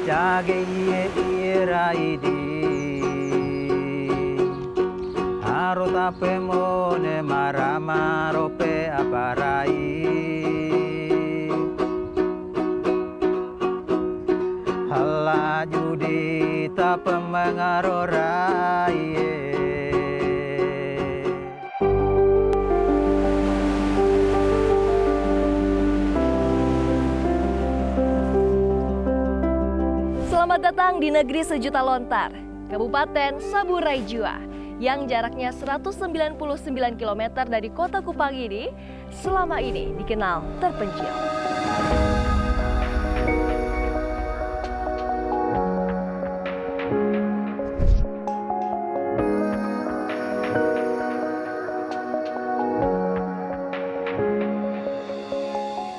jage iye iraidi haro tape mone marama rope aparai hala judi tape mengarorai Selamat datang di negeri sejuta lontar, Kabupaten Saburai Jua, yang jaraknya 199 km dari kota Kupang ini, selama ini dikenal terpencil.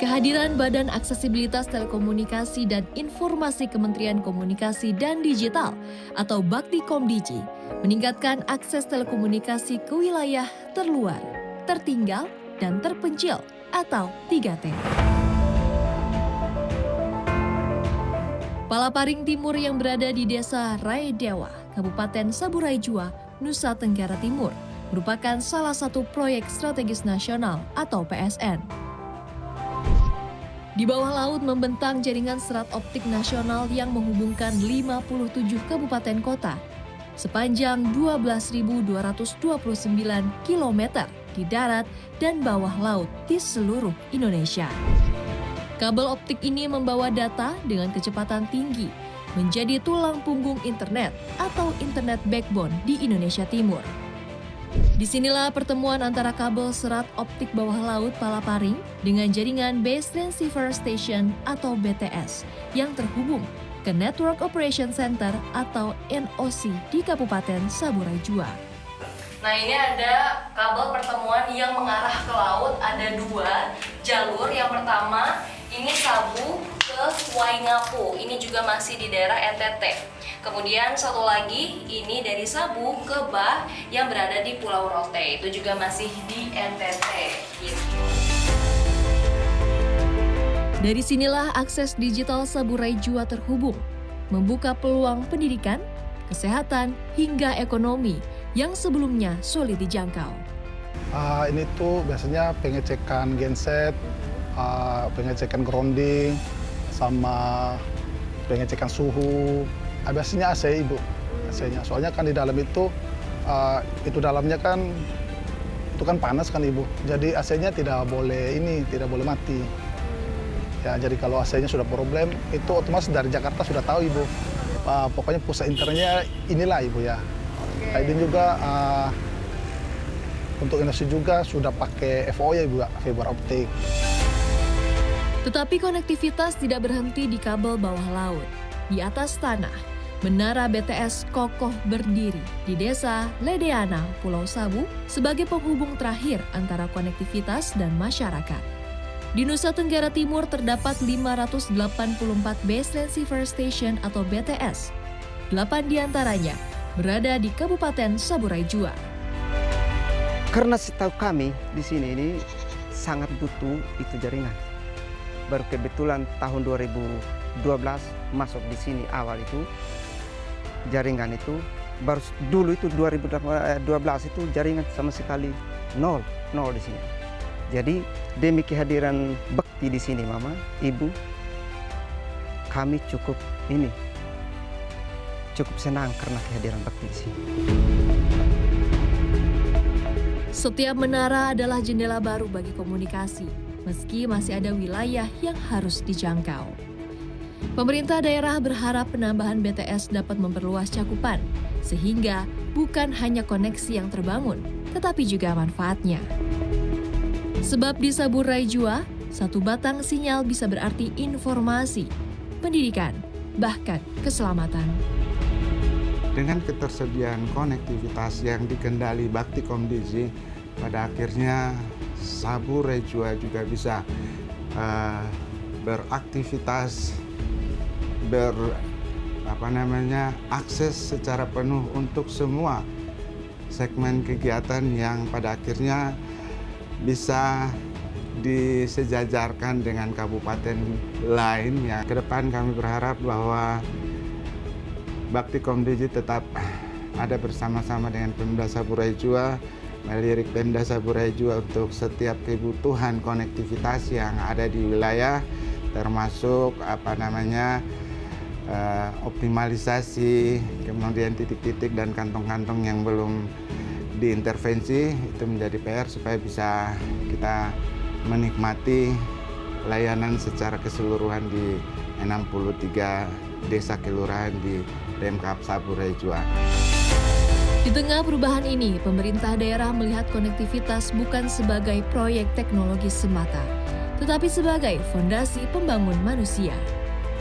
Kehadiran Badan Aksesibilitas Telekomunikasi dan Informasi Kementerian Komunikasi dan Digital atau Bakti-Komdigi meningkatkan akses telekomunikasi ke wilayah terluar, tertinggal, dan terpencil atau 3T. Palaparing Timur yang berada di Desa Raedewa, Kabupaten Saburai Jua, Nusa Tenggara Timur, merupakan salah satu proyek strategis nasional atau PSN. Di bawah laut membentang jaringan serat optik nasional yang menghubungkan 57 kabupaten kota sepanjang 12.229 km di darat dan bawah laut di seluruh Indonesia. Kabel optik ini membawa data dengan kecepatan tinggi menjadi tulang punggung internet atau internet backbone di Indonesia Timur. Disinilah pertemuan antara kabel serat optik bawah laut Palaparing dengan jaringan Base Transceiver Station atau BTS yang terhubung ke Network Operation Center atau NOC di Kabupaten Saburai Jua. Nah, ini ada kabel pertemuan yang mengarah ke laut, ada dua jalur. Yang pertama ini Sabu ke Waingapu, ini juga masih di daerah NTT. Kemudian satu lagi ini dari Sabu ke Bah yang berada di Pulau Rote, itu juga masih di NTT. Gitu. Dari sinilah akses digital Saburai Jua terhubung, membuka peluang pendidikan, kesehatan, hingga ekonomi yang sebelumnya sulit dijangkau. Ini tuh biasanya pengecekan genset, pengecekan grounding, sama pengecekan suhu. Biasanya AC, Ibu, AC-nya. Soalnya kan di dalam itu dalamnya kan itu kan panas kan, Ibu. Jadi AC-nya tidak boleh mati. Ya, jadi kalau AC-nya sudah problem, itu otomatis dari Jakarta sudah tahu, Ibu. Pokoknya pusat internetnya inilah, Ibu, ya. Okay. Ini juga untuk Indonesia juga sudah pakai FO ya, Ibu, fiber optik. Tetapi konektivitas tidak berhenti di kabel bawah laut. Di atas tanah, menara BTS kokoh berdiri di Desa Ledeana, Pulau Sabu sebagai penghubung terakhir antara konektivitas dan masyarakat. Di Nusa Tenggara Timur terdapat 584 Base Transceiver Station atau BTS. 8 diantaranya berada di Kabupaten Saburai Jua. Karena setahu kami di sini ini sangat butuh itu jaringan. Baru kebetulan tahun 2012 masuk di sini awal itu jaringan itu baru dulu itu 2012 itu jaringan sama sekali nol di sini. Jadi demi kehadiran Bakti di sini, Mama, Ibu, kami cukup senang karena kehadiran Bakti di sini. Setiap menara adalah jendela baru bagi komunikasi, meski masih ada wilayah yang harus dijangkau. Pemerintah daerah berharap penambahan BTS dapat memperluas cakupan, sehingga bukan hanya koneksi yang terbangun, tetapi juga manfaatnya. Sebab di Saburai Jua, satu batang sinyal bisa berarti informasi, pendidikan, bahkan keselamatan. Dengan ketersediaan konektivitas yang dikendali Bakti-Komdigi, pada akhirnya Saburai Jua juga bisa beraktivitas, akses secara penuh untuk semua segmen kegiatan yang pada akhirnya bisa disejajarkan dengan kabupaten lain. Ya, ke depan kami berharap bahwa Baktikom Digi tetap ada bersama-sama dengan Pemda Saburai Jua, melirik Pemda Saburai Jua untuk setiap kebutuhan konektivitas yang ada di wilayah, termasuk optimalisasi, kemudian titik-titik dan kantong-kantong yang belum diintervensi, itu menjadi PR supaya bisa kita menikmati layanan secara keseluruhan di 63 desa kelurahan di Pemkab Saburai Jua. Di tengah perubahan ini, pemerintah daerah melihat konektivitas bukan sebagai proyek teknologi semata, tetapi sebagai fondasi pembangun manusia.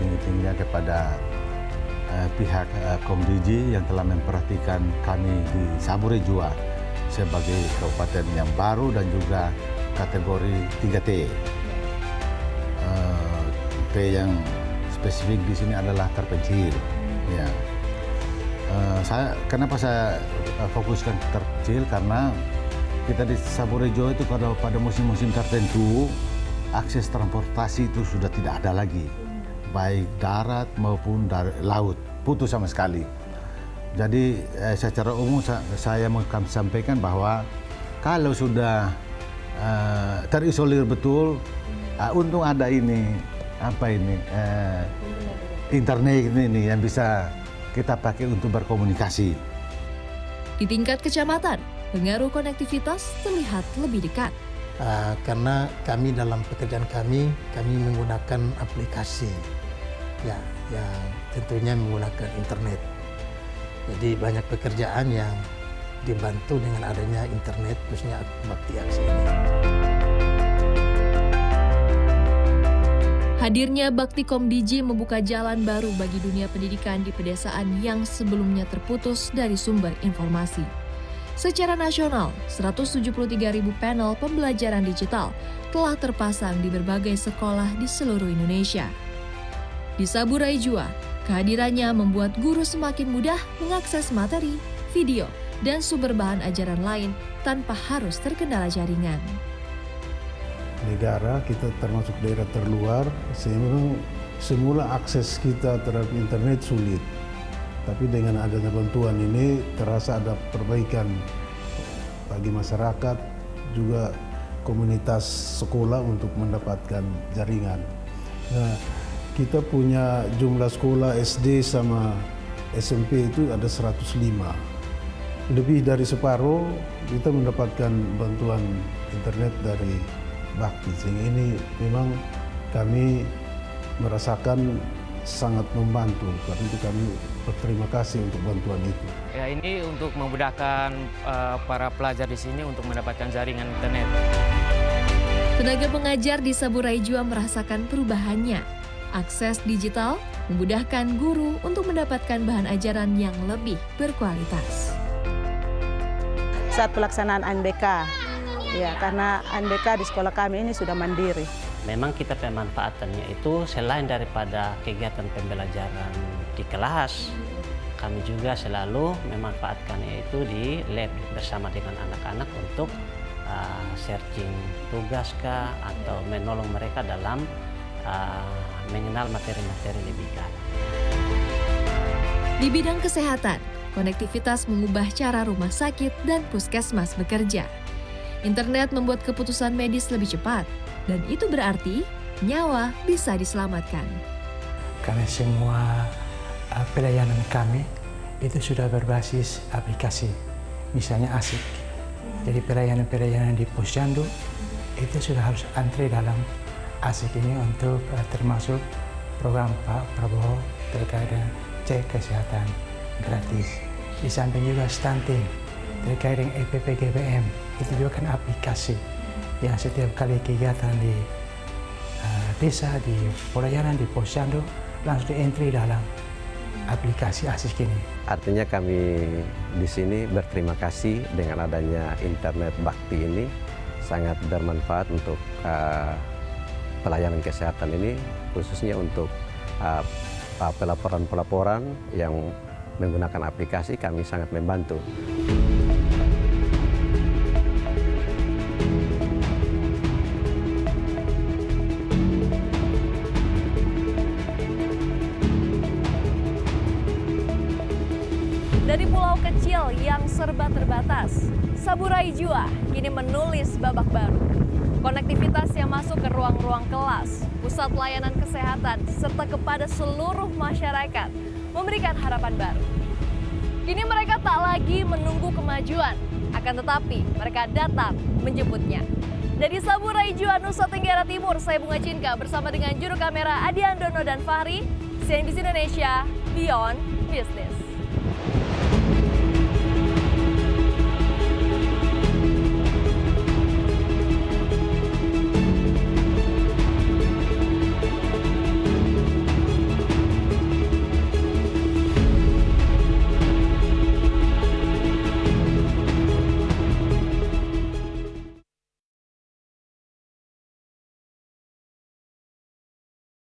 Tinggi-tingginya kepada pihak Komdigi yang telah memperhatikan kami di Saburai Jua sebagai kabupaten yang baru dan juga kategori 3T. T yang spesifik di sini adalah terpencil. Ya. Kenapa saya fokuskan terpencil? Karena kita di Saburai Jua itu kalau pada musim-musim tertentu akses transportasi itu sudah tidak ada lagi, baik darat maupun dari laut, putus sama sekali. Jadi secara umum saya mau sampaikan bahwa kalau sudah terisolir betul, untung ada internet ini yang bisa kita pakai untuk berkomunikasi. Di tingkat kecamatan, pengaruh konektivitas terlihat lebih dekat. Karena kami dalam pekerjaan kami menggunakan aplikasi yang tentunya menggunakan internet. Jadi banyak pekerjaan yang dibantu dengan adanya internet, khususnya Bakti Aksi ini. Hadirnya Baktikom Digi membuka jalan baru bagi dunia pendidikan di pedesaan yang sebelumnya terputus dari sumber informasi. Secara nasional, 173.000 panel pembelajaran digital telah terpasang di berbagai sekolah di seluruh Indonesia. Di Saburai Jua, kehadirannya membuat guru semakin mudah mengakses materi, video, dan sumber bahan ajaran lain tanpa harus terkendala jaringan. Negara kita termasuk daerah terluar, semula akses kita terhadap internet sulit. Tapi dengan adanya bantuan ini terasa ada perbaikan bagi masyarakat, juga komunitas sekolah untuk mendapatkan jaringan. Nah, kita punya jumlah sekolah SD sama SMP itu ada 105. Lebih dari separuh kita mendapatkan bantuan internet dari Bakti. Sehingga ini memang kami merasakan sangat membantu. Karena itu kami berterima kasih untuk bantuan itu. Ya, ini untuk memudahkan para pelajar di sini untuk mendapatkan jaringan internet. Tenaga pengajar di Saburai Jua merasakan perubahannya. Akses digital memudahkan guru untuk mendapatkan bahan ajaran yang lebih berkualitas. Saat pelaksanaan UNBK, ya, karena UNBK di sekolah kami ini sudah mandiri. Memang kita pemanfaatannya itu selain daripada kegiatan pembelajaran di kelas, kami juga selalu memanfaatkannya itu di lab bersama dengan anak-anak untuk searching tugas atau menolong mereka dalam mengenal materi-materi lebih dalam. Di bidang kesehatan, konektivitas mengubah cara rumah sakit dan puskesmas bekerja. Internet membuat keputusan medis lebih cepat, dan itu berarti nyawa bisa diselamatkan. Karena semua pelayanan kami itu sudah berbasis aplikasi, misalnya ASIK. Jadi pelayanan-pelayanan di Posyandu itu sudah harus antri dalam ASIK ini untuk termasuk program Pak Prabowo terkait dengan cek kesehatan gratis. Di samping juga stunting terkait dengan EPP GBM, itu juga kan aplikasi yang setiap kali kegiatan di desa, di pelayanan di Posyandu langsung di-entry dalam aplikasi ASIK ini. Artinya kami di sini berterima kasih dengan adanya internet Bakti ini, sangat bermanfaat untuk pelayanan kesehatan ini, khususnya untuk pelaporan-pelaporan yang menggunakan aplikasi, kami sangat membantu. Dari pulau kecil yang serba terbatas, Saburai Jua kini menulis babak baru. Konektivitas yang masuk ke ruang-ruang kelas, pusat layanan kesehatan, serta kepada seluruh masyarakat memberikan harapan baru. Kini mereka tak lagi menunggu kemajuan, akan tetapi mereka datang menjemputnya. Dari Saburai Jua, Nusa Tenggara Timur, saya Bunga Cinka bersama dengan juru kamera Adi Andono dan Fahri, CNBC Indonesia, Beyond Business.